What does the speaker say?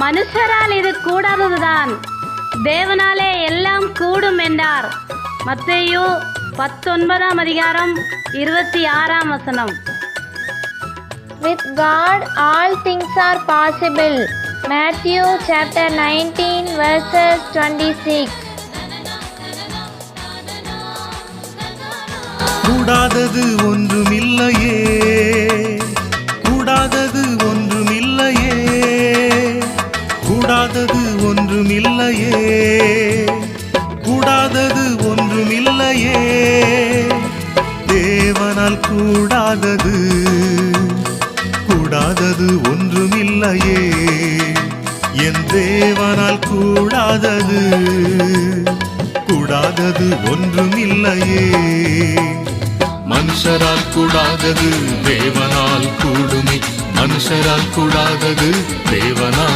மனுஷரால் இது கூடாததுதான், தேவனாலே எல்லாம் கூடும் என்றார். மத்தேயு 19:26. With God all things are possible. Matthew chapter 19 verses 26. கூடாதது ஒன்றுமில்லையே, கூடாதது ஒன்றுமில்லையே, கூடாதது ஒன்றுமில்லையே, கூடாதது ஒன்றுமில்லையே. தேவனால் கூடாதது, கூடாதது ஒன்றுமில்லையே. என் தேவனால் கூடாதது, கூடாதது ஒன்றுமில்லையே. மனுஷரால் கூடாதது தேவனால் கூடுமே, மனுஷரால் கூடாதது தேவனால்